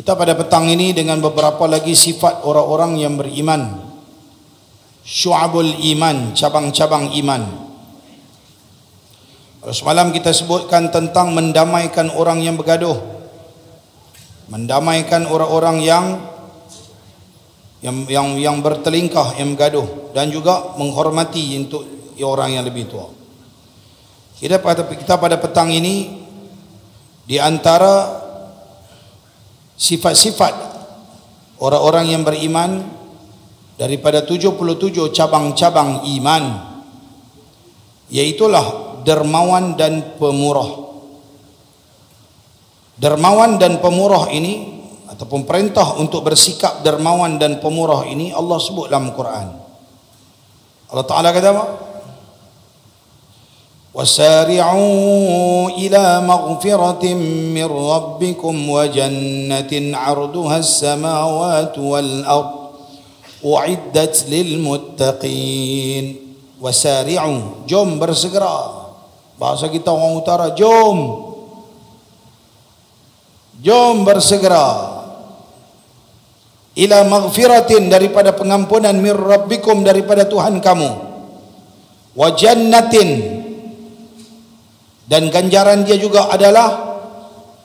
Kita pada petang ini dengan beberapa lagi sifat orang-orang yang beriman. Syu'abul iman, cabang-cabang iman. Semalam kita sebutkan tentang mendamaikan orang yang bergaduh, mendamaikan orang-orang yang bertelingkah, yang bergaduh, dan juga menghormati untuk orang yang lebih tua. Kita pada petang ini, di antara sifat-sifat orang-orang yang beriman daripada 77 cabang-cabang iman, yaitulah dermawan dan pemurah. Dermawan dan pemurah ini, ataupun perintah untuk bersikap dermawan dan pemurah ini, Allah sebut dalam Quran. Allah Ta'ala kata apa? وَسَارِعُوا إِلَى مَغْفِرَةٍ مِّن رَّبِّكُمْ وَجَنَّةٍ عَرْضُهَا السَّمَاوَاتُ وَالْأَرْضُ أُعِدَّتْ لِلْمُتَّقِينَ. وَسَارِعُوا, jom bersegera. Bahasa kita orang utara, jom bersegera. Ila maghfiratin, daripada pengampunan, mir rabbikum, daripada Tuhan kamu, wa jannatin, dan ganjaran dia juga adalah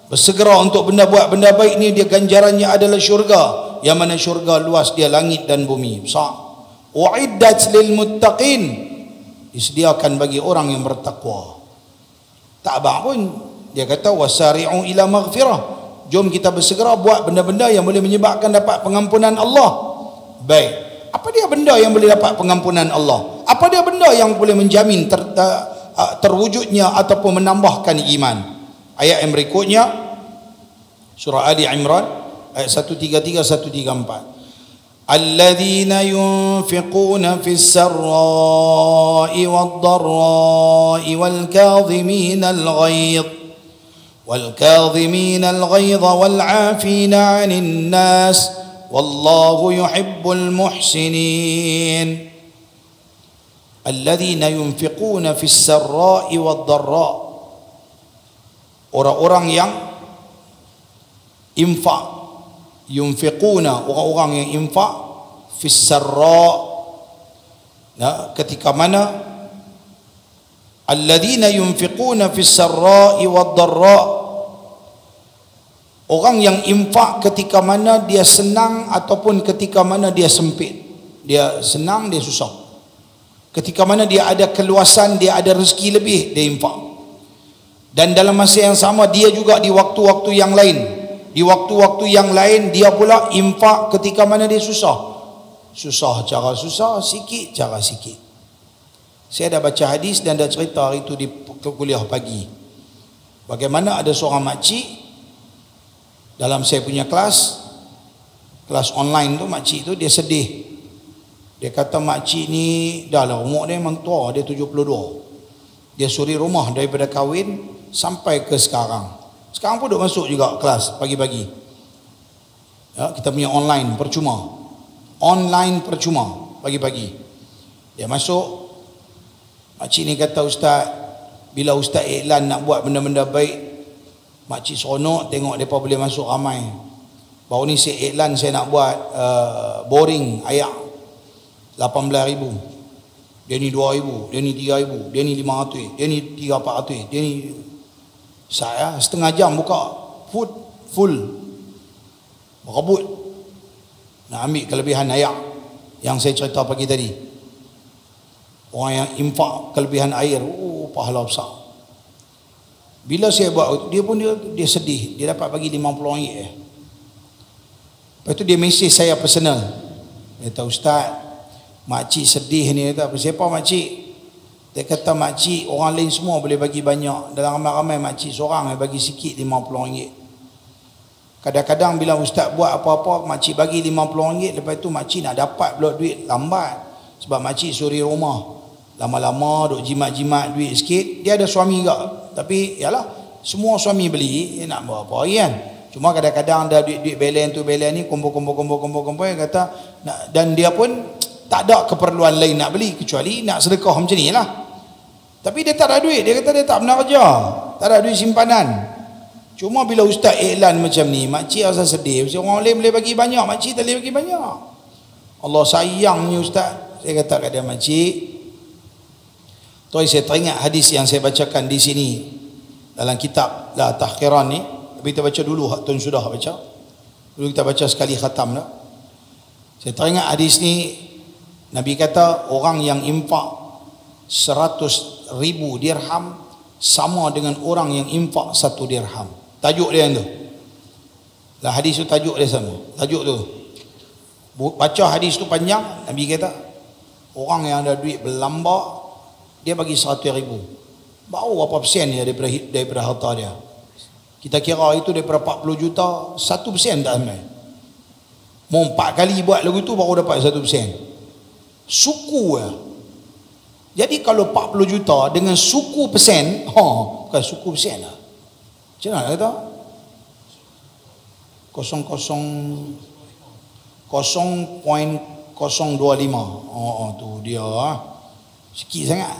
bersegera untuk buat benda baik ni, dia ganjarannya adalah syurga, yang mana syurga luas dia langit dan bumi besar. Uiddat lil muttaqin, disediakan bagi orang yang bertakwa. Tak abang pun dia kata wasari'u ila maghfirah, jom kita bersegera buat benda-benda yang boleh menyebabkan dapat pengampunan Allah. Baik, apa dia benda yang boleh dapat pengampunan Allah? Apa dia benda yang boleh menjamin terwujudnya ataupun menambahkan iman? Ayat yang berikutnya, surah Ali Imran ayat 133 134. Alladzina yunfiquna fis sarra'i wad-dharra'i wal kadhimina al-ghayz wal 'afina 'anil nas wallahu yuhibbul muhsinin. Alladzina yunfiquna fis sarra'i wad-dharra', orang-orang yang infak. Yunfiquna, orang-orang yang infak, fis sarra', ketika mana alladzina yunfiquna fis sarra'i wad-dharra', orang yang infak ketika mana dia senang ataupun ketika mana dia sempit. Dia senang, dia susah. Ketika mana dia ada keluasan, dia ada rezeki lebih, dia infak. Dan dalam masa yang sama, dia juga di waktu-waktu yang lain, dia pula infak ketika mana dia susah. Susah cara susah, sikit cara sikit. Saya dah baca hadis dan dah cerita hari itu di kuliah pagi, bagaimana ada seorang makcik dalam saya punya kelas online tu. Makcik tu dia sedih. Dia kata makcik ni dah lah umur dia memang tua, dia 72. Dia suri rumah daripada kahwin sampai ke sekarang. Sekarang pun duk masuk juga kelas pagi-pagi. Ya, kita punya online percuma pagi-pagi. Dia masuk. Makcik ni kata, ustaz, bila ustaz iklan nak buat benda-benda baik, makcik seronok tengok mereka boleh masuk ramai. Baru ni saya iklan, saya nak buat boring ayak 18,000, dia ni 2,000, dia ni 3,000, dia ni 500, dia ni 300-400, dia ni. Saya setengah jam buka full berebut nak ambil kelebihan ayak yang saya cerita pagi tadi. Orang yang infak kelebihan air, pahala besar. Bila saya buat, dia pun dia sedih, dia dapat bagi RM50. Lepas tu dia mesej saya personal. Dia kata, ustaz, makcik sedih ni. Kata, siapa makcik? Dia kata, makcik orang lain semua boleh bagi banyak, dalam ramai-ramai makcik seorang yang bagi sikit RM50. Kadang-kadang bila ustaz buat apa-apa, makcik bagi RM50, lepas tu makcik nak dapat pula duit lambat, sebab makcik suri rumah, lama-lama duk jimat-jimat duit sikit. Dia ada suami juga, tapi yalah, semua suami beli, dia nak buat apa kan. Cuma kadang-kadang ada duit-duit belen tu belen ni, kumpul, dia kata dan dia pun tak ada keperluan lain nak beli kecuali nak sedekah macam ni lah. Tapi dia tak ada duit, dia kata dia tak pernah kerja, tak ada duit simpanan. Cuma bila ustaz iklan macam ni, makcik rasa sedih. Orang lain boleh bagi banyak, makcik tak boleh bagi banyak. Allah sayang ni ustaz. Saya kata kat dia, makcik, saya teringat hadis yang saya bacakan di sini dalam kitab La Tahqiran ni. Tapi kita baca dulu, tuan sudah baca. Dulu kita baca sekali khatam dah. Saya teringat hadis ni, Nabi kata orang yang infak 100,000 dirham sama dengan orang yang infak 1 dirham. Tajuk dia tu. Lah hadis tu tajuk dia sama. Tajuk tu. Baca hadis tu panjang, Nabi kata orang yang ada duit berlambak dia bagi 100,000. Baru berapa persen dia daripada harta dia. Kita kira itu daripada 40 juta, 1% tak sampai. Mau 4 kali buat lagu tu baru dapat 1%. Suku lah. Jadi kalau 40 juta dengan suku persen, bukan suku persen lah. Macam mana kata? 0.025. Tu dia. Sikit sangat.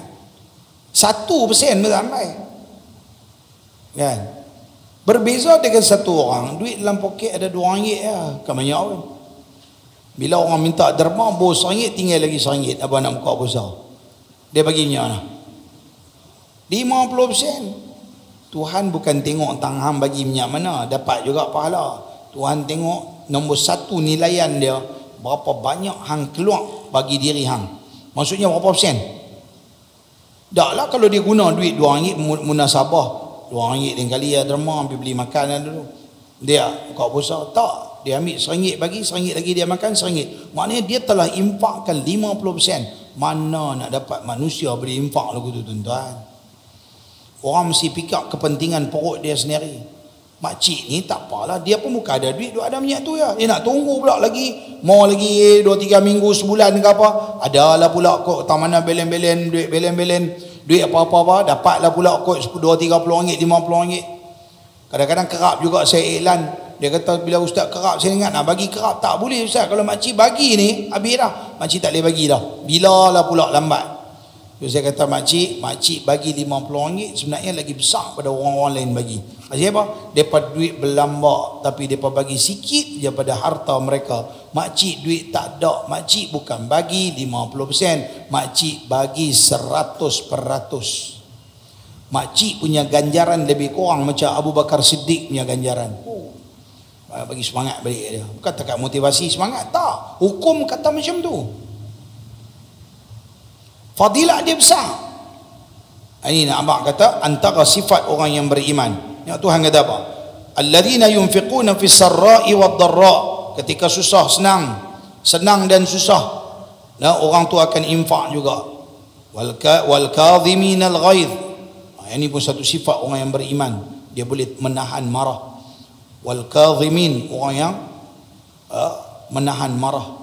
1% pun sampai. Kan? Berbeza dengan satu orang, duit dalam poket ada RM2 lah. Kan banyak pun. Bila orang minta derma, bos RM1, tinggal lagi RM1. Abang nak buka besar. Dia bagi minyak lah. 50%. Tuhan bukan tengok tangan bagi minyak mana, dapat juga pahala. Tuhan tengok nombor 1 nilaian dia, berapa banyak hang keluar bagi diri hang. Maksudnya berapa persen? Taklah kalau dia guna duit RM2 munasabah, RM2 lain kali ya derma, pergi beli makanan dulu. Dia buka besar. Tak. Dia ambil RM1 bagi, RM1 lagi dia makan RM1. Maknanya dia telah infakkan 50%. Mana nak dapat manusia beri infak lagu tu tuan-tuan. Orang mesti pick up kepentingan perut dia sendiri. Makcik ni tak apalah, dia pun bukan ada duit, dia ada minyak tu ya. Dia nak tunggu pula lagi, mau lagi 2-3 minggu, sebulan ke apa. Adalah pula kot tak mana belen-belen, duit belen-belen, duit apa-apa, dapatlah pula kot 20-30 ringgit, 50 ringgit. Kadang-kadang kerap juga saya iklan. Dia kata bila ustaz kerap, saya ingat nak bagi kerap. Tak boleh ustaz, kalau makcik bagi ni habis dah. Makcik tak boleh bagi dah. Bila lah pula lambat. So, saya kata makcik bagi RM50 sebenarnya lagi besar pada orang-orang lain bagi. Maksudnya apa? Mereka duit berlambak tapi mereka bagi sikit daripada harta mereka. Makcik duit tak ada, makcik bukan bagi 50%, makcik bagi 100%. Makcik punya ganjaran lebih kurang macam Abu Bakar Siddiq punya ganjaran. Bagi semangat balik dia. Bukan takat motivasi semangat, tak. Hukum kata macam tu. Fadilah dia besar. Ini nak abang kata antara sifat orang yang beriman. Ya Tuhan kata apa? Alladzina yunfiquna fis sarra'i wad dharra. Ketika susah senang dan susah. Nah, orang tu akan infak juga. Wal kadhiminal ghaidh. Ini pun satu sifat orang yang beriman. Dia boleh menahan marah. Wal kadhimin, orang yang menahan marah.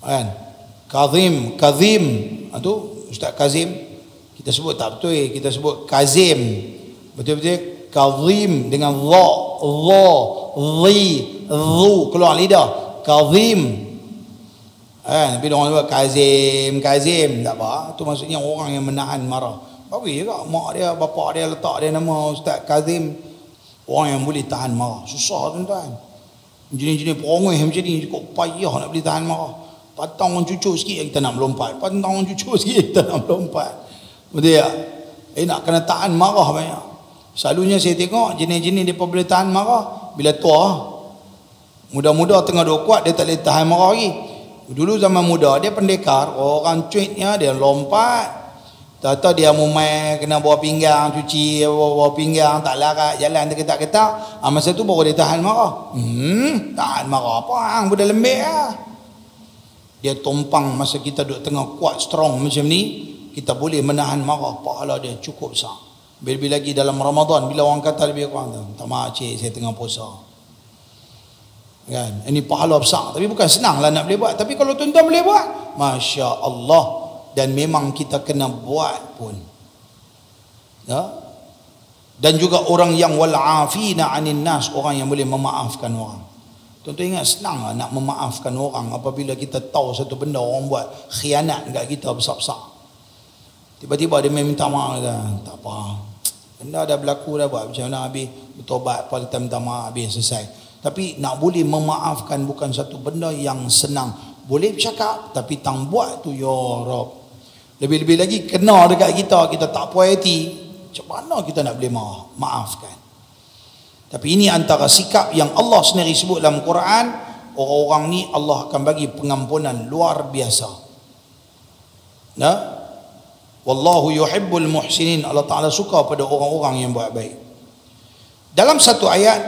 Kan? Kazim itu Ustaz Kazim kita sebut tak betul, kita sebut Kazim betul-betul. Kazim dengan dha zu keluar lidah, Kazim. Tapi orang sebut Kazim tak apa, tu maksudnya orang yang menahan marah. Bagus juga mak dia, bapak dia letak dia nama Ustaz Kazim, orang yang boleh tahan marah. Susah tuan-tuan, jenis-jenis perangai macam ni cukup payah nak boleh tahan marah. Patang orang cucuk sikit kita nak melompat. Patang orang cucuk sikit kita nak melompat. Betul tak? Nak kena tahan marah banyak. Selalunya saya tengok jenis-jenis dia boleh tahan marah bila tua. Muda-muda tengah duk kuat dia tak boleh tahan marah lagi. Dulu zaman muda dia pendekar, orang cuitnya dia lompat. Tak-tak dia mumai kena bawa pinggang cuci, bawa pinggang tak larat jalan terketak-ketak. Masa tu baru dia tahan marah. Tahan marah apa hang budak lembek ah. Dia tumpang masa kita duduk tengah kuat strong macam ni, kita boleh menahan marah, pahala dia cukup besar. Lebih lagi dalam Ramadan bila orang kata lebih kurang tu, tak maaf cik saya tengah puasa. Kan? Ini pahala besar, tapi bukan senang lah nak boleh buat. Tapi kalau tuan-tuan boleh buat, Masya Allah, dan memang kita kena buat pun. Ya? Dan juga orang yang wal'afina 'anin nas, orang yang boleh memaafkan orang. Tuan-tuan ingat senang lah nak memaafkan orang apabila kita tahu satu benda orang buat khianat dekat kita besar-besar. Tiba-tiba dia minta maaf, tak apa. Benda dah berlaku dah, buat macam mana habis, bertobat apa, minta maaf, habis selesai. Tapi nak boleh memaafkan bukan satu benda yang senang. Boleh bercakap tapi tang buat tu, ya Rab. Lebih-lebih lagi kena dekat kita, kita tak puas hati, macam mana kita nak boleh maafkan? Tapi ini antara sikap yang Allah sendiri sebut dalam Quran. Orang-orang ni Allah akan bagi pengampunan luar biasa. Nah, wallahu yuhibbul muhsinin. Allah Ta'ala suka pada orang-orang yang buat baik. Dalam satu ayat,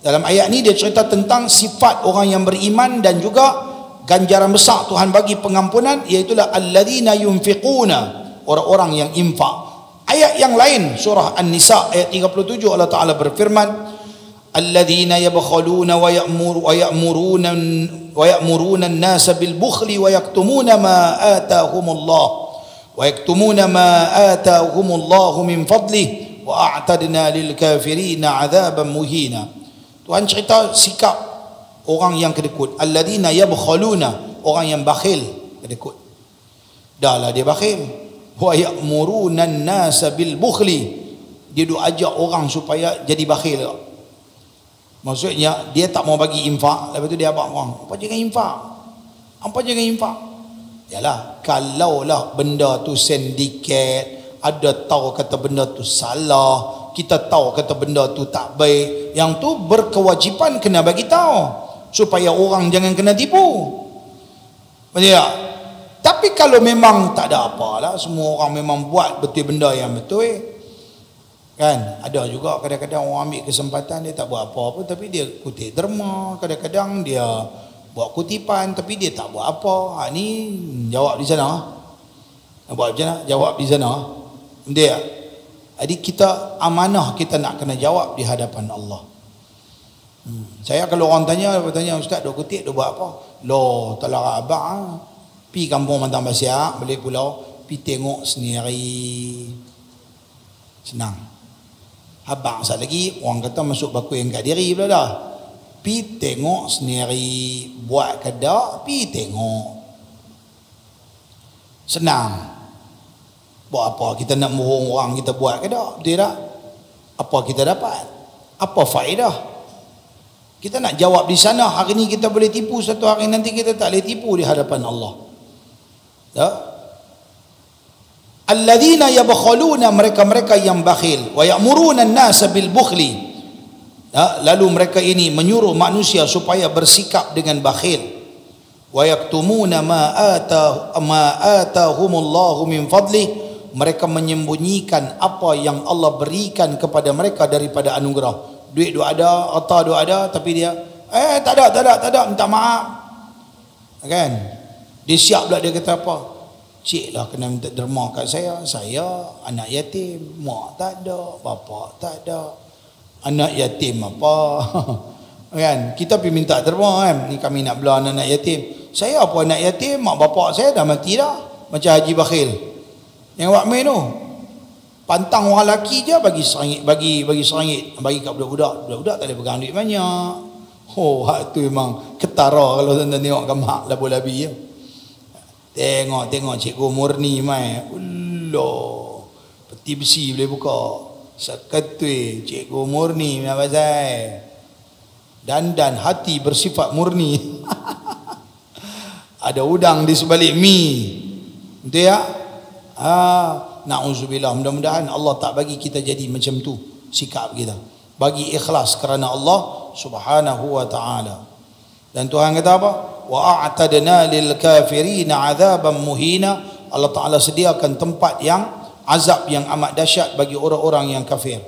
dalam ayat ni dia cerita tentang sifat orang yang beriman dan juga ganjaran besar Tuhan bagi pengampunan, iaitulah alladzina yunfiquna, orang-orang yang infak. Ayat yang lain surah An-Nisa ayat 37 Allah Ta'ala berfirman, alladzina yabkhaluna wa ya'muruna an-nasa bil bukhli wa yaktumuna ma atahumullah wa yaktumuna ma atahumullahu min fadlihi wa a'tadna lil kafirina 'adzaban muhina. Tuhan cerita sikap orang yang kedekut. Alladzina yabkhaluna, orang yang bakhil, kedekut. Dahlah dia bakhil. Wa ya'muruna an-nasa bil bukhli, dia duk ajak orang supaya jadi bakhil. Maksudnya dia tak mau bagi infak, lepas tu dia abang orang, apa jangan infak, apa jangan infak. Yalah, kalaulah benda tu sindiket, ada tahu kata benda tu salah, kita tahu kata benda tu tak baik, yang tu berkewajipan kena bagi tahu supaya orang jangan kena tipu. Betul tak? Tapi kalau memang tak ada apalah, semua orang memang buat betul benda yang betul, kan? Ada juga kadang-kadang orang ambil kesempatan, dia tak buat apa-apa tapi dia kutip derma, kadang-kadang dia buat kutipan tapi dia tak buat apa. Ni jawab di sana. Buat macam mana? Jawab di sana. Betul tak? Jadi kita amanah, kita nak kena jawab di hadapan Allah. Saya kalau orang tanya, ustaz duk kutip, duk buat apa? Loh, tak larat abang. Pi kampung Mantang Basiak, balik pulau, pi tengok sendiri. Senang. Abang sat lagi, orang kata masuk baku yang kat diri pula dah. Pi tengok sendiri, buat ke tak, pi tengok. Senang. Buat apa kita nak bohong orang kita buat ke tak? Betul tak? Apa kita dapat? Apa faedah? Kita nak jawab di sana. Hari ni kita boleh tipu, satu hari nanti kita tak boleh tipu di hadapan Allah. Ya? Alladzina yabkhaluna, mereka-mereka yang bakhil, wa ya'muruna an-nasa bil bukhli. Ya, lalu mereka ini menyuruh manusia supaya bersikap dengan bakhil. Wa yaktumuna ma atahumullahu min fadli, mereka menyembunyikan apa yang Allah berikan kepada mereka daripada anugerah. Duit duk ada, harta duk ada, tapi dia tak ada, minta maaf. Kan? Dia siap pula, dia kata apa? Cik lah kena minta derma kat saya anak yatim, mak tak ada, bapak tak ada. Anak yatim apa? Kan? Kita pergi minta derma kan? Ni kami nak bela anak yatim. Saya apa anak yatim, mak bapak saya dah mati dah. Macam Haji Bakhil yang buat main tu. Pantang orang lelaki je bagi serangit, bagi serangit, bagi kat budak-budak. Budak-budak tak boleh pegang duit banyak. Oh, hak tu memang ketara kalau tuan-tuan tengok gambar labu-labi ya. Tengok cikgu murni mai. Allah. Peti besi boleh buka. Seketui cikgu murni mana pasal. Dan hati bersifat murni. Ada udang di sebalik mi. Betul ya? Na'udzubillah, mudah-mudahan Allah tak bagi kita jadi macam tu sikap kita, bagi ikhlas kerana Allah Subhanahu wa ta'ala. Dan Tuhan kata apa? Wa a'tadna lil kafirina 'adzaban muhina. Allah Ta'ala sediakan tempat yang azab yang amat dahsyat bagi orang-orang yang kafir.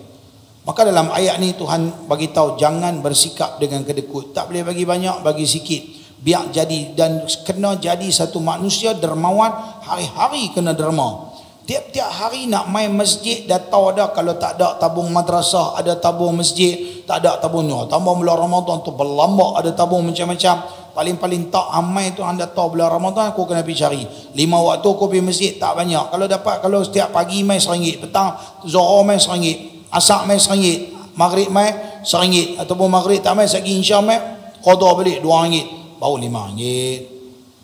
Maka dalam ayat ni Tuhan bagi tahu jangan bersikap dengan kedekut. Tak boleh bagi banyak, bagi sikit. Biar jadi, dan kena jadi satu manusia dermawan, hari-hari kena derma. Tiap-tiap hari nak main masjid dah tahu dah, kalau tak ada tabung madrasah, ada tabung masjid, tak ada tabung ni. Tambah bulan Ramadan tu berlambak, ada tabung macam-macam. Paling-paling tak amai tu anda tahu bulan Ramadan aku kena pergi cari. 5 waktu aku pergi masjid tak banyak. Kalau dapat, kalau setiap pagi main RM1, petang Zuhur main RM1, Asar main RM1, Maghrib main RM1, ataupun Maghrib tak main lagi Insya main qada balik RM2, baru RM5.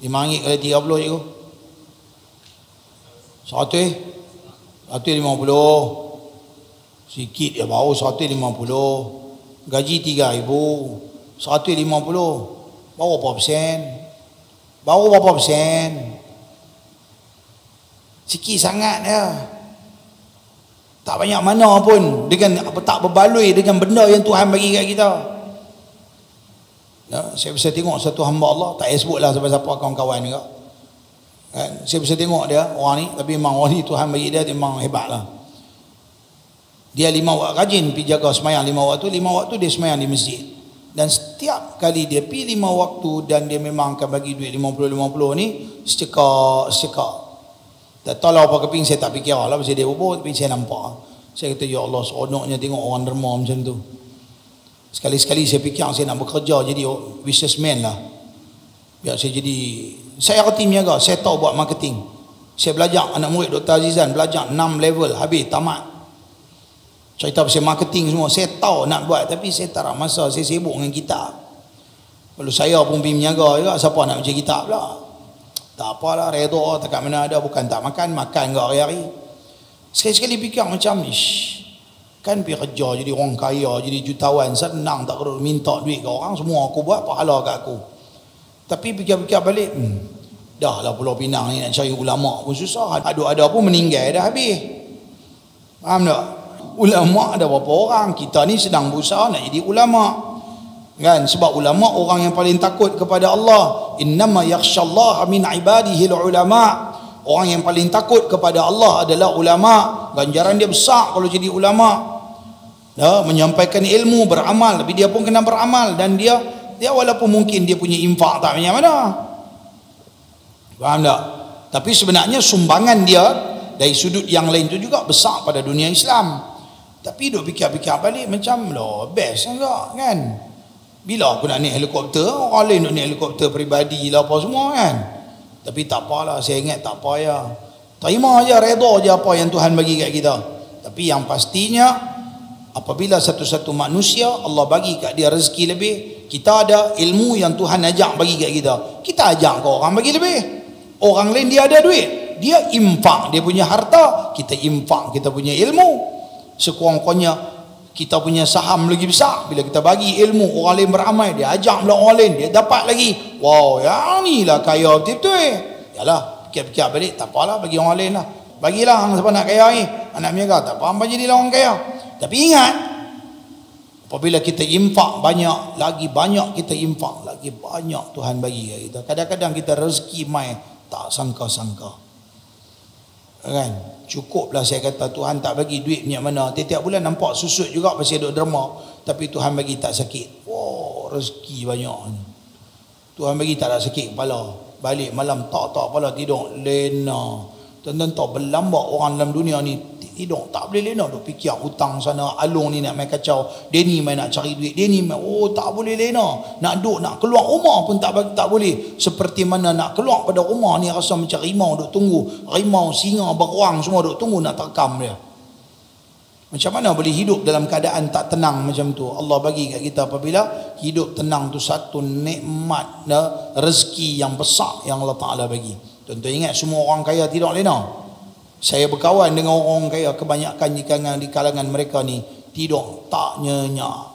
RM5 kali 30 je tu. 150. Sikit dia baru 150. Gaji 3,000, 150. Baru berapa persen? Baru berapa persen? Sikit sangat ya. Tak banyak mana pun dengan apa, tak berbaloi dengan benda yang Tuhan bagi kat kita. Ya, saya bisa tengok satu hamba Allah, tak payah sebutlah siapa-siapa kawan-kawan juga. Kan? Saya bisa tengok dia orang ni, tapi memang orang ni Tuhan bagi dia memang hebat lah. Dia 5 waktu rajin pergi jaga semayang 5 waktu, 5 waktu dia semayang di masjid. Dan setiap kali dia pergi 5 waktu dan dia memang akan bagi duit 50-50 ni secekak. Tak tahu lah apa keping, saya tak fikir lah pasal dia bubur, tapi saya nampak. Saya kata, ya Allah, seronoknya tengok orang derma macam tu. Sekali-sekali saya fikir saya nak bekerja jadi businessman lah. Biar saya jadi, saya reti niaga, saya tahu buat marketing. Saya belajar, anak murid Dr. Azizan belajar 6 level, habis, tamat. Cerita pasal marketing semua, saya tahu nak buat, tapi saya tak ada masa, saya sibuk dengan kitab. Kalau saya pun pergi niaga juga, siapa nak baca kitab pula? Tak apalah, redha tak kat mana ada, bukan tak makan ke hari-hari. Sekali-sekali fikir macam ni, kan pergi kerja jadi orang kaya, jadi jutawan, senang tak perlu minta duit ke orang, semua aku buat, pahala kat aku. Tapi fikir-fikir balik, dah lah Pulau Pinang ni nak cari ulama pun susah, ada pun meninggal dah habis. Faham tak? Ulama ada berapa orang, kita ni sedang berusaha nak jadi ulama. Kan, sebab ulama orang yang paling takut kepada Allah. Innama yakhshallaha min ibadihi ulama. Orang yang paling takut kepada Allah adalah ulama. Ganjaran dia besar kalau jadi ulama. Ya, menyampaikan ilmu, beramal, tapi dia pun kena beramal, dan dia walaupun mungkin dia punya infak tak banyak mana. Faham tak? Tapi sebenarnya sumbangan dia dari sudut yang lain tu juga besar pada dunia Islam. Tapi duk fikir-fikir balik macam lah best enggak kan? Bila aku nak naik helikopter, orang lain nak naik helikopter peribadi lah apa semua kan. Tapi tak apalah, saya ingat tak payah. Terima aja, redha je apa yang Tuhan bagi kat kita. Tapi yang pastinya, apabila satu-satu manusia Allah bagi kat dia rezeki lebih, kita ada ilmu yang Tuhan ajak bagi kat kita, kita ajak ke orang bagi lebih. Orang lain dia ada duit, dia infak dia punya harta, kita infak kita punya ilmu. Sekurang-kurangnya kita punya saham lagi besar bila kita bagi ilmu, orang lain beramal, dia ajak pula orang lain, dia dapat lagi. Wow, yang ni lah kaya betul-betul. Yalah, fikir-fikir balik, tak apalah, bagi orang lain lah. Bagilah hang siapa nak kaya ni, anak niaga tak apa, jadilah orang kaya. Tapi ingat, apabila kita infak banyak, lagi banyak kita infak, lagi banyak Tuhan bagi kat kita. Kadang-kadang kita rezeki mai tak sangka-sangka. Kan? Cukuplah saya kata Tuhan tak bagi duit punya mana. Tiap-tiap bulan nampak susut juga pasal duk derma, tapi Tuhan bagi tak sakit. Oh, rezeki banyak ni. Tuhan bagi tak ada sakit kepala. Balik malam tak kepala tidur lena. Tuan-tuan tahu berlambak orang dalam dunia ni tidur tak boleh lena, duk fikir hutang sana, alung ni nak main kacau, dia ni main nak cari duit, dia ni main, oh tak boleh lena. Nak duk nak keluar rumah pun tak boleh. Seperti mana nak keluar pada rumah ni rasa macam rimau duk tunggu, rimau, singa, beruang semua duk tunggu nak terkam dia. Macam mana boleh hidup dalam keadaan tak tenang macam tu? Allah bagi kat kita apabila hidup tenang tu satu nikmat, rezeki yang besar yang Allah Ta'ala bagi. Tuan-tuan ingat semua orang kaya tidak lena. Saya berkawan dengan orang kaya, kebanyakan di kalangan mereka ni tidur tak nyenyak.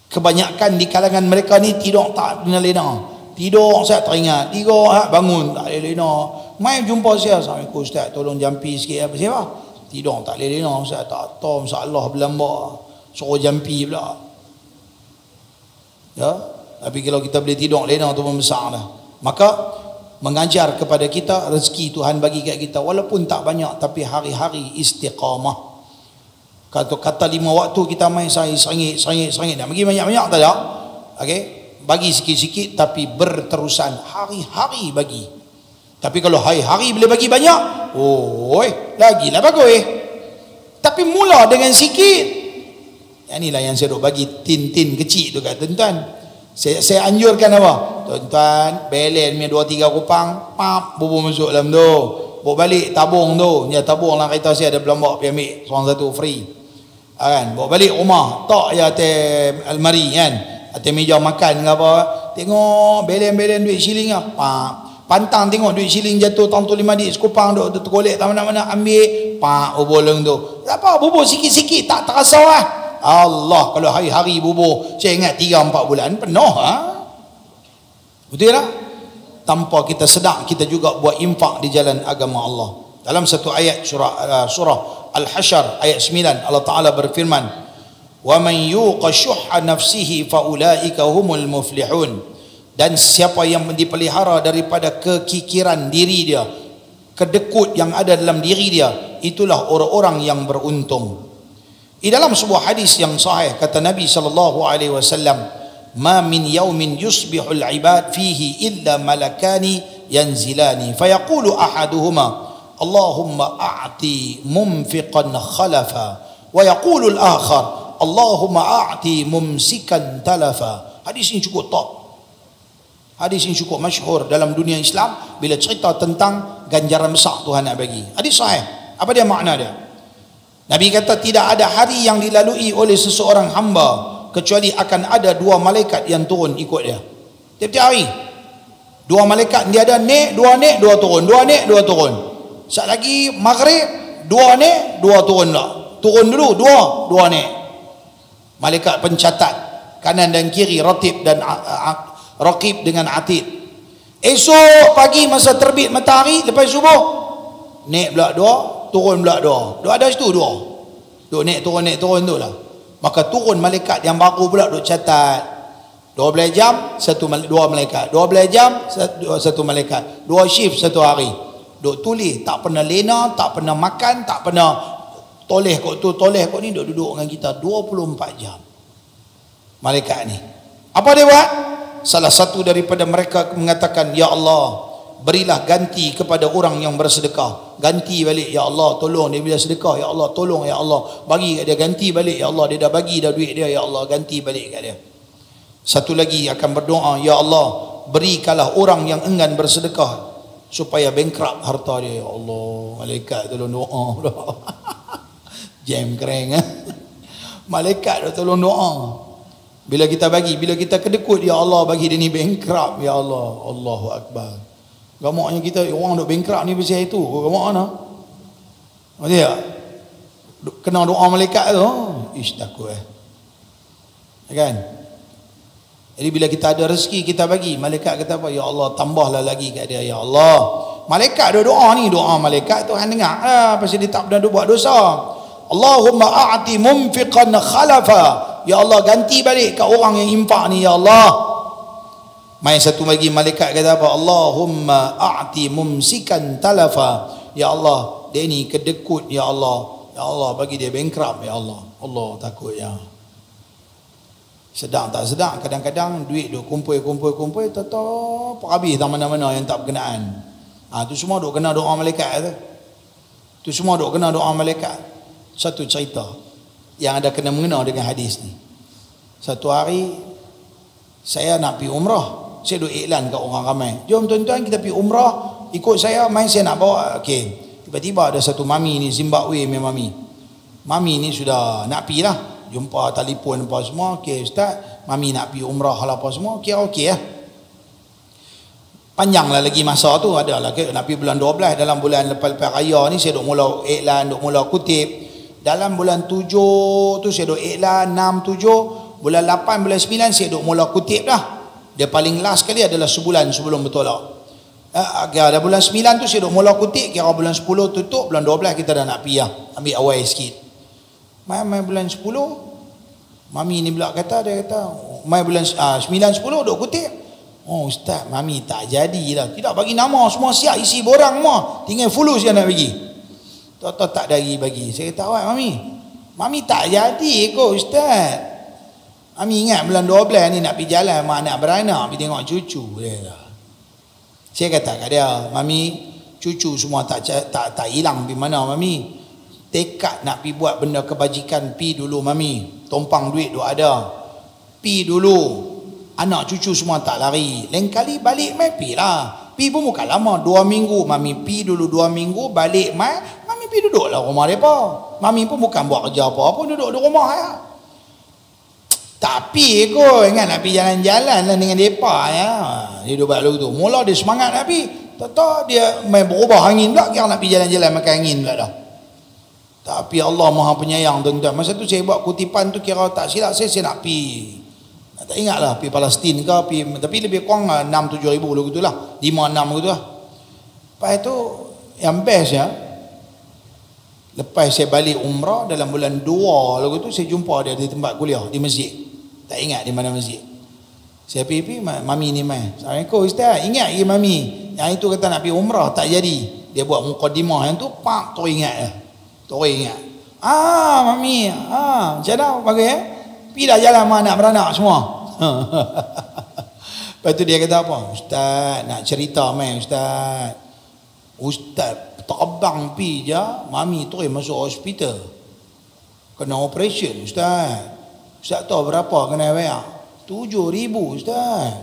Kebanyakan di kalangan mereka ni tidur tak lena. Tidur saya teringat, tidur bangun tak lena. Mai jumpa saya, Assalamualaikum Ustaz, tolong jampi sikit apa siapa? Tidur tak lena Ustaz, tak tahu masalah berlambak. Suruh jampi pula. Ya, tapi kalau kita boleh tidur lena tu pun besar dah. Maka mengajar kepada kita rezeki Tuhan bagi kat kita walaupun tak banyak, tapi hari-hari istiqamah. Kata 5 waktu kita main sengit nak bagi banyak-banyak tak ada. Okey, bagi sikit-sikit tapi berterusan, hari-hari bagi. Tapi kalau hari-hari boleh bagi banyak, lagilah bagus. Tapi mula dengan sikit. Inilah yang saya duk bagi tin-tin kecil tu kat tuan-tuan. Saya anjurkan apa? Tuan-tuan, belen punya 2-3 kupang, bubur masuk dalam tu. Bawa balik tabung tu. Ya, tabung lah kereta saya ada belambak, pergi ambil seorang satu free. Kan? Bawa balik rumah, tak je atas almari kan. Atas meja makan ke apa. Tengok belen-belen duit shilling lah. Pantang tengok duit shilling jatuh tahun tu 5 dik sekupang duk tergolek tak mana-mana ambil. Bolong tu. Tak apa, bubur sikit-sikit tak terasa lah. Allah, kalau hari-hari bubur, saya ingat 3-4 bulan penuh. Betul tak? Tanpa kita sedar, kita juga buat infak di jalan agama Allah. Dalam satu ayat surah Al-Hasyr ayat 9, Allah Ta'ala berfirman, wa man yuqa syuhha nafsihi fa ulaika humul muflihun. Dan siapa yang dipelihara daripada kekikiran diri dia, kedekut yang ada dalam diri dia, itulah orang-orang yang beruntung. Di dalam sebuah hadis yang sahih, kata Nabi sallallahu alaihi wasallam, ma min yaumin yusbihul ibad fihi illa malakani yanzilani fayaqulu ahaduhuma Allahumma a'ti mumfiqan khalafa wa yaqulu al-akhar Allahumma a'ti mumsikan talafa. Hadis ini cukup top. Hadis ini cukup masyhur dalam dunia Islam bila cerita tentang ganjaran besar Tuhan nak bagi. Hadis sahih. Apa dia makna dia? Nabi kata tidak ada hari yang dilalui oleh seseorang hamba kecuali akan ada 2 malaikat yang turun ikut dia. Tiap-tiap hari 2 malaikat dia ada, naik 2 naik 2 turun, 2 naik 2 turun. Sat lagi maghrib 2 naik 2 turun lah. Turun dulu 2 naik. Malaikat pencatat kanan dan kiri, ratib dan raqib dengan atid. Esok pagi masa terbit matahari lepas subuh, naik pula 2, turun pula 2. Duk ada situ 2. Duk naik turun tu lah. Maka turun malaikat yang baru pula duk catat. 12 jam 2 malaikat, 12 jam 1 malaikat, 2 shift 1 hari. Duk tulis, tak pernah lena, tak pernah makan, tak pernah toleh kot tu, toleh kot ni, duk duduk dengan kita 24 jam. Malaikat ni. Apa dia buat? Salah satu daripada mereka mengatakan, ya Allah, berilah ganti kepada orang yang bersedekah. Ganti balik, ya Allah, tolong dia bila sedekah, ya Allah, tolong, ya Allah, bagi kat dia, ganti balik, ya Allah, dia dah bagi dah duit dia, ya Allah, ganti balik kat dia. Satu lagi akan berdoa, ya Allah, berikanlah orang yang enggan bersedekah supaya bankrupt harta dia, ya Allah. Malaikat tolong doa pula. Jam kering. Malaikat dah tolong doa. Bila kita bagi, bila kita kedekut, ya Allah, bagi dia ni bankrupt, ya Allah. Allahu Akbar. Gamaknya kita, orang duk bankrupt ni pasal itu. Gamak mana? Betul tak? Kena doa malaikat tu. Ish, takut kan? Jadi bila kita ada rezeki, kita bagi. Malaikat kata apa? Ya Allah, tambahlah lagi kat dia, ya Allah. Malaikat ada doa ni, doa malaikat Tuhan dengar lah, pasal dia tak pernah buat dosa. Allahumma a'ti mumfiqan khalafa. Ya Allah, ganti balik kat orang yang infak ni, ya Allah. Mai satu lagi malaikat kata apa? Allahumma a'ti mumsikan talafa. Ya Allah, dia ni kedekut, ya Allah. Ya Allah, bagi dia bankrupt, ya Allah. Allah, takut ya. Sedang tak sedang, kadang-kadang duit duk kumpul, tetap habis tak mana-mana yang tak berkenaan. Tu semua duk kena doa malaikat tu. Tu semua duk kena doa malaikat. Satu cerita yang ada kena mengena dengan hadis ni. Satu hari saya nak pergi umrah. Saya duk iklan kat orang ramai, jom tuan-tuan kita pergi umrah, ikut saya, main saya nak bawa. Okey. Tiba-tiba ada satu mami ni, Zimbabwe punya mami. Mami ni sudah nak pergi lah. Jumpa telefon apa semua. Okey ustaz, mami nak pergi umrah lah apa semua. Okey lah. Panjanglah lagi masa tu, ada lah nak pergi bulan 12. Dalam bulan lepas-lepas raya ni saya duk mula iklan, duk mula kutip. Dalam bulan 7 tu saya duk iklan, 6, 7. Bulan 8, bulan 9 saya duk mula kutip dah. Dia paling last kali adalah sebulan sebelum bertolak. Ada bulan 9 tu saya duk mula kutip, kira bulan 10 tutup, bulan 12 kita dah nak pergi lah. Ambil awal sikit. Mai bulan 10 mami ni pula kata, dia kata mai bulan 9 10 duk kutip. Oh ustaz, mami tak jadilah. Tidak bagi nama, semua siap isi borang semua, tinggal fulus yang nak bagi. Tak bagi. Saya kata awak mami tak jadi kot ustaz. Mami ingat bulan 12 ni nak pergi jalan sama anak beranak, pergi tengok cucu dia. Saya kata kat dia, mami, cucu semua tak hilang pergi mana mami. Tekad nak pergi buat benda kebajikan, pi dulu mami. Tompang duit duk ada, pi dulu. Anak cucu semua tak lari. Lain kali balik mai pi lah. Pi pun bukan lama, 2 minggu. Mami pi dulu 2 minggu, balik mai. Mami pi duduk lah rumah mereka. Mami pun bukan buat kerja apa-apa, duduk di rumah ya. Tapi kot ingat nak pergi jalan-jalan lah dengan mereka ya. Dia duduk balik tu. Mula dia semangat nak pergi. Tak dia main berubah angin pula, kira nak pergi jalan-jalan makan angin pula dah. Tapi Allah Maha Penyayang tuan-tuan. Masa tu saya buat kutipan tu, kira tak silap saya nak pi. Tak ingat lah pi Palestin ke pi, tapi lebih kurang 6-7 ribu lah gitulah. 5-6 gitulah. Lepas tu yang best ya. Lepas saya balik umrah dalam bulan 2 lagu tu, saya jumpa dia di tempat kuliah di masjid. Tak ingat di mana masjid. Saya pergi mami ni mai. Assalamualaikum ustaz. Ingat ke mami? Yang itu kata nak pergi umrah tak jadi. Dia buat mukadimah yang tu, pak tu ingat ya. Tu ingat. Mami. Macam mana bagus ya? Pergi dah jalan sama anak beranak semua. Lepas tu dia kata apa? Ustaz nak cerita mai ustaz. Ustaz terbang pi je, mami tu masuk hospital. Kena operation ustaz. Ustaz tahu berapa kena bayar? 7,000 ustaz.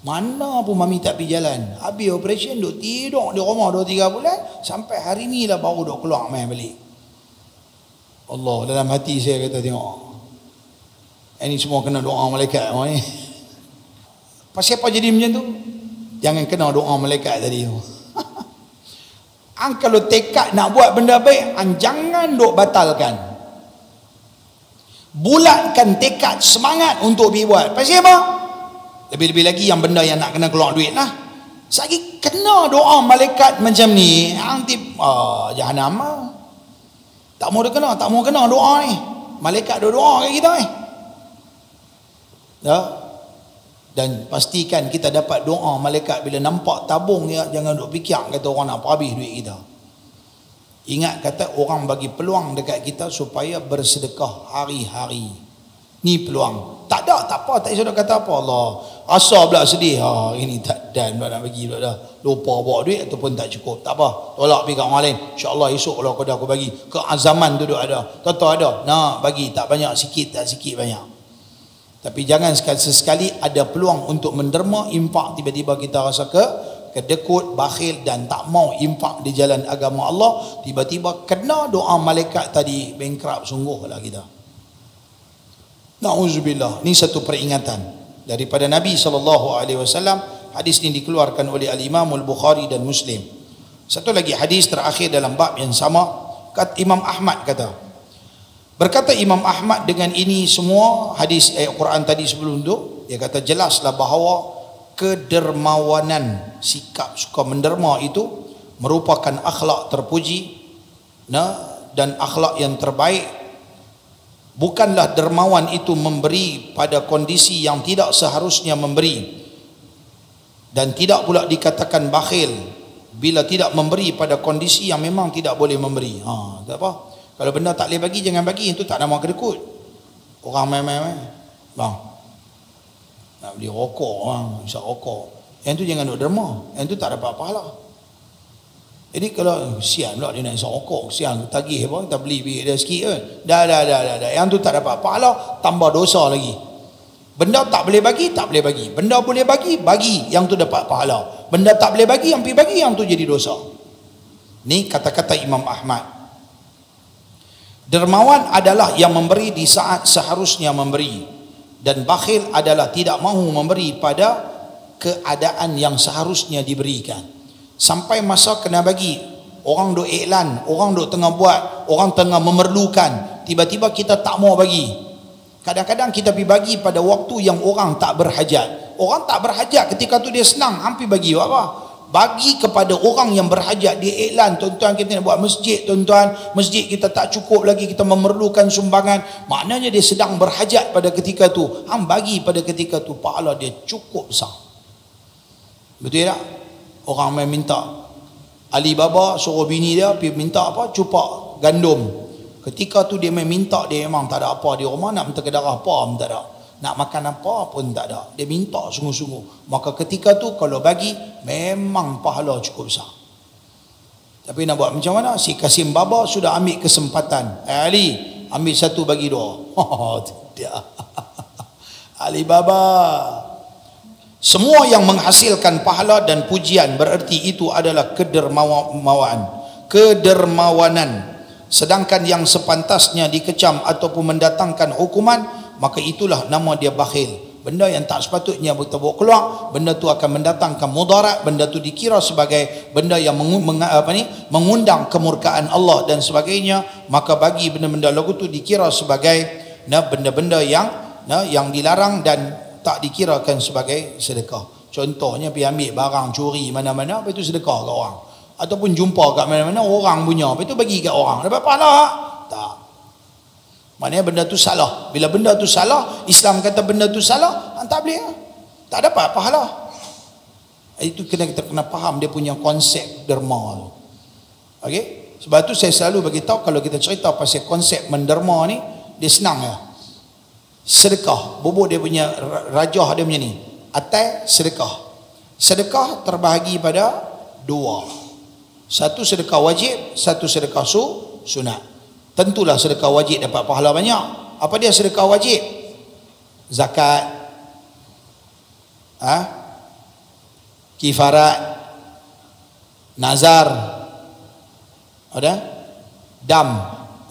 Mana pun mami tak pergi jalan. Habis operation duk tidur di rumah 2-3 bulan, sampai hari ni lah baru duk keluar main balik. Allah, dalam hati saya kata tengok. Ini semua kena doa malaikat ni. Pasal apa jadi macam tu? Jangan kena doa malaikat tadi tu. Kalau tekad nak buat benda baik, jangan duk batalkan. Bulatkan tekad, semangat untuk pergi buat. Pasal apa? Lebih-lebih lagi yang benda yang nak kena keluar duit lah. Sekali kena doa malaikat macam ni, jahanam lah. Tak mau kena doa ni. Malaikat doa kat kita ni. Dan pastikan kita dapat doa malaikat bila nampak tabung ya, jangan duk fikir kata orang nak habis duit kita. Ingat kata orang bagi peluang dekat kita supaya bersedekah hari-hari. Ni peluang. Tak ada, tak apa, tak isap kata apa. Allah rasa pula sedih. Ini tak dan pula nak bagi pula dah. Lupa bawa duit ataupun tak cukup. Tak apa, tolak pergi kat orang lain. InsyaAllah esok kalau aku bagi. Keazaman tu ada. Tahu ada. Nak bagi tak banyak, sikit tak sikit banyak. Tapi jangan sekali-sekali ada peluang untuk menderma infak, tiba-tiba kita rasa kedekut, bakhil dan tak mau infak di jalan agama Allah, tiba-tiba kena doa malaikat tadi, bankrupt sungguh lah kita. Na'udzubillah. Ini satu peringatan daripada Nabi SAW. Hadis ini dikeluarkan oleh Al-Imam Al-Bukhari dan Muslim. Satu lagi hadis terakhir dalam bab yang sama, Imam Ahmad kata, berkata Imam Ahmad dengan ini semua hadis ayat Quran tadi sebelum tu, dia kata jelaslah bahawa kedermawanan, sikap suka menderma itu merupakan akhlak terpuji dan akhlak yang terbaik. Bukanlah dermawan itu memberi pada kondisi yang tidak seharusnya memberi, dan tidak pula dikatakan bakhil bila tidak memberi pada kondisi yang memang tidak boleh memberi. Tak apa. Kalau benda tak boleh bagi, jangan bagi. Itu tak nama kedekut. Orang main-main bang, nak beli rokok, isap rokok, yang tu jangan duk derma, yang tu tak dapat pahala. Jadi kalau sian pula dia nak isap rokok, sian tagih apa, kita beli dia sikit kan, dah. Yang tu tak dapat pahala, tambah dosa lagi. Benda tak boleh bagi, tak boleh bagi. Benda boleh bagi, bagi, yang tu dapat pahala. Benda tak boleh bagi, yang pergi bagi, yang tu jadi dosa. Ni kata-kata Imam Ahmad. Dermawan adalah yang memberi di saat seharusnya memberi, dan bakhil adalah tidak mahu memberi pada keadaan yang seharusnya diberikan. Sampai masa kena bagi, orang duk iklan, orang duk tengah buat, orang tengah memerlukan, tiba-tiba kita tak mau bagi. Kadang-kadang kita pergi bagi pada waktu yang orang tak berhajat. Orang tak berhajat ketika tu dia senang, hampir bagi apa? Bagi kepada orang yang berhajat. Dia iklan, tuan-tuan kita nak buat masjid, tuan-tuan, masjid kita tak cukup lagi, kita memerlukan sumbangan. Maknanya dia sedang berhajat pada ketika tu. Bagi pada ketika tu, pahala dia cukup besar. Betul tak? Orang main minta, Alibaba suruh bini dia pergi minta apa? Cupak gandum. Ketika tu dia main minta, dia memang tak ada apa di rumah, nak minta kedarah apa pun tak ada, nak makan apa pun tak ada. Dia minta sungguh-sungguh. Maka ketika tu kalau bagi, memang pahala cukup besar. Tapi nak buat macam mana? Si Kasim Baba sudah ambil kesempatan. Ali, ambil satu bagi dua. Tidak. Ali Baba. Semua yang menghasilkan pahala dan pujian bererti itu adalah kedermawanan. Sedangkan yang sepantasnya dikecam ataupun mendatangkan hukuman, maka itulah nama dia bakhil. benda yang tak sepatutnya kita bawa keluar, benda tu akan mendatangkan mudarat, benda tu dikira sebagai benda yang mengundang kemurkaan Allah dan sebagainya, maka bagi benda-benda lagu tu dikira sebagai benda-benda yang dilarang dan tak dikirakan sebagai sedekah. Contohnya pergi ambil barang curi mana-mana, lepas tu sedekah kat orang, ataupun jumpa kat mana-mana orang punya, lepas tu bagi kat orang, dapat pahala tak? Maknanya benda tu salah. Bila benda tu salah, Islam kata benda tu salah, tak boleh, tak dapat pahala. Itu kita kena faham dia punya konsep derma. Okey, sebab tu saya selalu bagi tahu, kalau kita cerita pasal konsep menderma ni, dia senang ya. Sedekah, bubuk dia punya rajah dia punya ni, atas sedekah. Sedekah terbahagi pada dua. Satu sedekah wajib, satu sedekah sunat. Tentulah sedekah wajib dapat pahala banyak. Apa dia sedekah wajib? Zakat, kifarat, nazar, ada dam.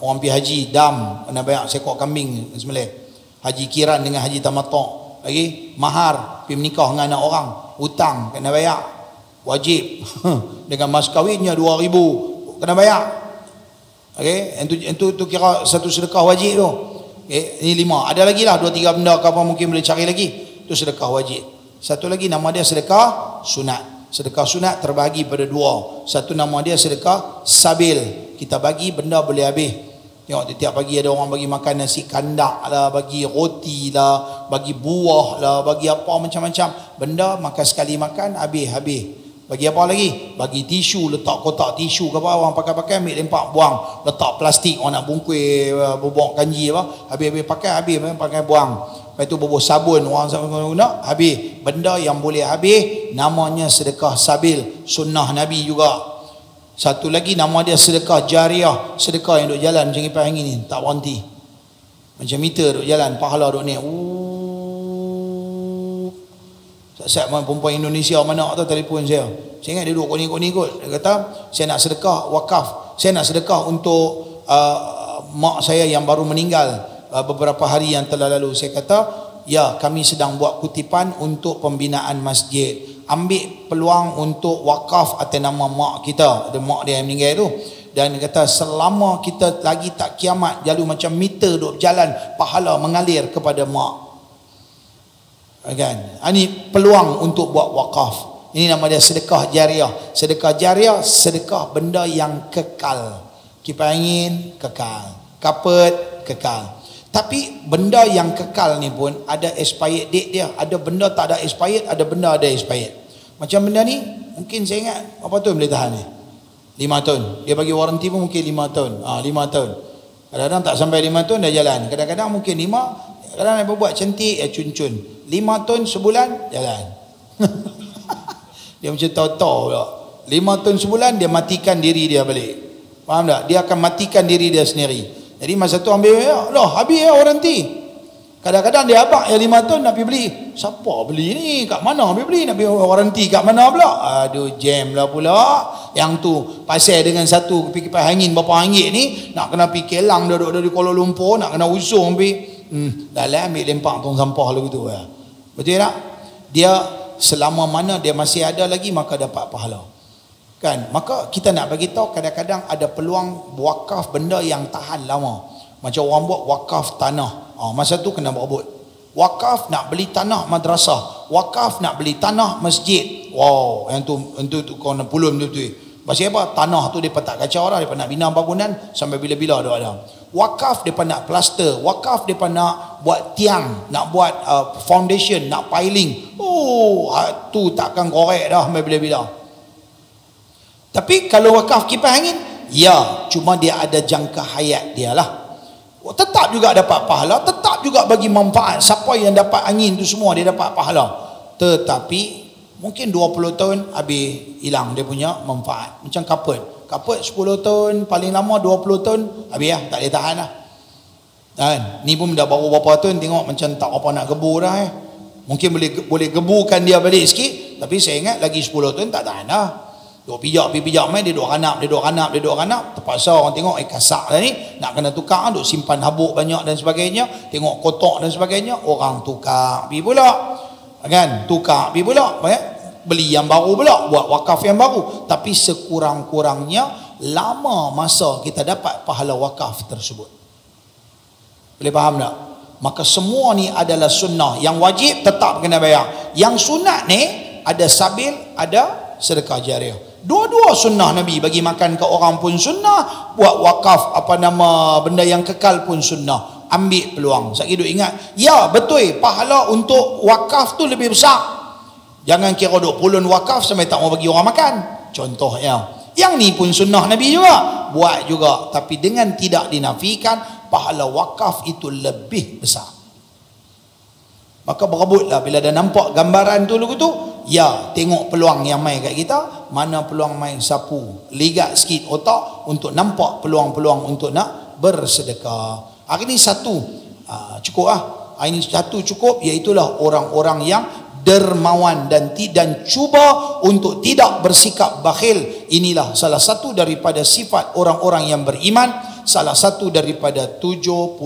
Orang pergi haji, dam, kena bayar seekor kambing sembelih. Haji kiran dengan haji tamattu'. Lagi mahar, pergi menikah dengan anak orang, hutang kena bayar, wajib. Dengan mas kahwinnya 2,000 kena bayar. Okey, itu kira satu sedekah wajib tu. Okey, ini 5. Ada lagi lah 2-3 benda apa mungkin boleh cari lagi. Itu sedekah wajib. Satu lagi nama dia sedekah sunat. Sedekah sunat terbahagi pada 2. Satu nama dia sedekah sabil. Kita bagi benda boleh habis. Tengok tiap pagi ada orang bagi makan nasi kandak lah, bagi roti lah, bagi buah lah, bagi apa macam-macam. Benda makan sekali makan habis. Bagi apa lagi? Bagi tisu, letak kotak tisu ke apa, orang pakai-pakai ambil lempak buang. Letak plastik orang nak bungkus bubuk kanji apa, habis pakai buang. Lepas tu bubuk sabun orang guna habis. Benda yang boleh habis namanya sedekah sabil, sunnah Nabi juga. Satu lagi nama dia sedekah jariah, sedekah yang duk jalan macam kipas angin ni, tak berhenti. Macam meter duk jalan, pahala duk naik. Siap perempuan Indonesia mana tu telefon saya. Saya ingat dia duduk koni-koni kot. Dia kata, saya nak sedekah wakaf. Saya nak sedekah untuk mak saya yang baru meninggal beberapa hari yang telah lalu. Saya kata, ya, kami sedang buat kutipan untuk pembinaan masjid. Ambil peluang untuk wakaf atas nama mak kita, ada mak dia yang meninggal tu. Dan dia kata, selama kita lagi tak kiamat, jalur macam meter duk berjalan, pahala mengalir kepada mak. Kan? Ini peluang untuk buat wakaf. Ini nama dia sedekah jariah. Sedekah jariah, sedekah benda yang kekal. Kipas angin kekal, kapet kekal. Tapi benda yang kekal ni pun ada expired date dia. Ada benda tak ada expired, ada benda ada expired. Macam benda ni mungkin saya ingat berapa tahun boleh tahan ni? 5 tahun. Dia bagi waranti pun mungkin 5 tahun. 5 tahun. Kadang-kadang tak sampai 5 tahun dah jalan. Kadang-kadang mungkin 5, kadang-kadang buat cantik cun-cun. 5 tahun sebulan jalan. Dia macam tahu-tahu pula. 5 tahun sebulan dia matikan diri dia balik. Faham tak? Dia akan matikan diri dia sendiri. Jadi masa tu ambil loh, habis waranti. Kadang-kadang dia abang yang 5 tahun nak pergi beli. Siapa beli ni? Kat mana pergi beli? Nak pergi waranti kat mana pula? Aduh, jam lah pula. Yang tu pasal dengan satu kipas angin berapa ringgit ni, nak kena pergi Kelang duduk dari Kuala Lumpur, nak kena usung pergi. Dah lah ambil lempak tong sampah lagu tu. Betul tak? Dia selama mana dia masih ada lagi, maka dapat pahala. Kan? Maka kita nak bagi tahu kadang-kadang ada peluang wakaf benda yang tahan lama. Macam orang buat wakaf tanah. Masa tu kena berebut. Wakaf nak beli tanah madrasah. Wakaf nak beli tanah masjid. Wow, yang tu kau nak pulun tu. Pasal apa? Tanah tu depa tak kacau dah, depa nak bina bangunan sampai bila-bila dah ada. Wakaf depa nak plaster, wakaf depa nak buat tiang, nak buat foundation, nak piling. Tu takkan korek dah sampai bila-bila. Tapi kalau wakaf kipas angin, ya, cuma dia ada jangka hayat dia lah. Tetap juga dapat pahala, tetap juga bagi manfaat. Siapa yang dapat angin tu semua dia dapat pahala. Tetapi mungkin 20 tahun habis hilang dia punya manfaat. Macam kapet 10 tahun, paling lama 20 tahun habis lah, tak boleh tahan lah. Dan ni pun dah baru berapa tahun, tengok macam tak apa nak gebu dah. Mungkin boleh gebukan dia balik sikit, tapi saya ingat lagi 10 tahun tak tahan lah. Duk pijak mai, dia duk ranap. Terpaksa orang tengok, kasak dah ni, nak kena tukar, duk simpan habuk banyak dan sebagainya, tengok kotak dan sebagainya, orang tukar pergi pula. Kan? Tukar pergi pula. Beli yang baru pula, buat wakaf yang baru. Tapi sekurang-kurangnya, lama masa kita dapat pahala wakaf tersebut. Boleh faham tak? Maka semua ni adalah sunnah. Yang wajib tetap kena bayar. Yang sunat ni, ada sabil, ada sedekah jariah. Dua-dua sunnah Nabi. Bagi makan ke orang pun sunnah, buat wakaf benda yang kekal pun sunnah. Ambil peluang. Saya duk ingat, ya betul, pahala untuk wakaf tu lebih besar. Jangan kira duk pulun wakaf sampai tak mau bagi orang makan. Contohnya, yang ni pun sunnah Nabi juga, buat juga. Tapi dengan tidak dinafikan, pahala wakaf itu lebih besar. Maka berebutlah bila dah nampak gambaran tu lagu tu, ya tengok peluang yang main kat kita, mana peluang main sapu, ligat sikit otak untuk nampak peluang-peluang untuk nak bersedekah. Hari ni satu cukup lah. Hari ni satu cukup, iaitulah orang-orang yang dermawan dan cuba untuk tidak bersikap bakhil. Inilah salah satu daripada sifat orang-orang yang beriman, salah satu daripada 77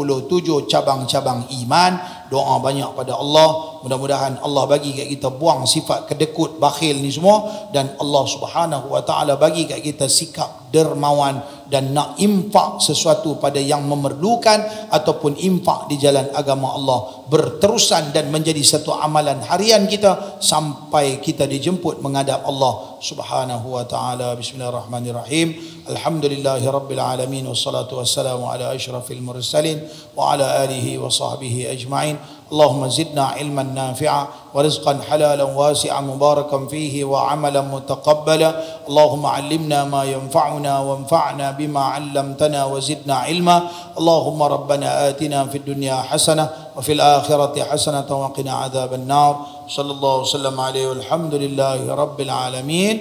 cabang-cabang iman. Doa banyak pada Allah, mudah-mudahan Allah bagi kat kita buang sifat kedekut, bakhil ni semua, dan Allah Subhanahu wa taala bagi kat kita sikap dermawan dan nak infak sesuatu pada yang memerlukan ataupun infak di jalan agama Allah berterusan dan menjadi satu amalan harian kita sampai kita dijemput menghadap Allah Subhanahu wa taala. Bismillahirrahmanirrahim. Alhamdulillahirabbil alamin, wassalatu wassalamu ala asyrafil mursalin wa ala alihi wa sahbihi ajma'in. Allahumma zidna ilman nafi'a wa rizqan halalan wasi'an mubarakan fihi wa amalan mutaqabbala. Allahumma 'allimna ma yanfa'una wanfa'na bima 'allamtana wa zidna ilma. Allahumma rabbana atina fid dunya hasanah wa fil akhirati hasanah wa qina adzaban nar. Sallallahu wasallam alaihi walhamdulillahi rabbil alamin.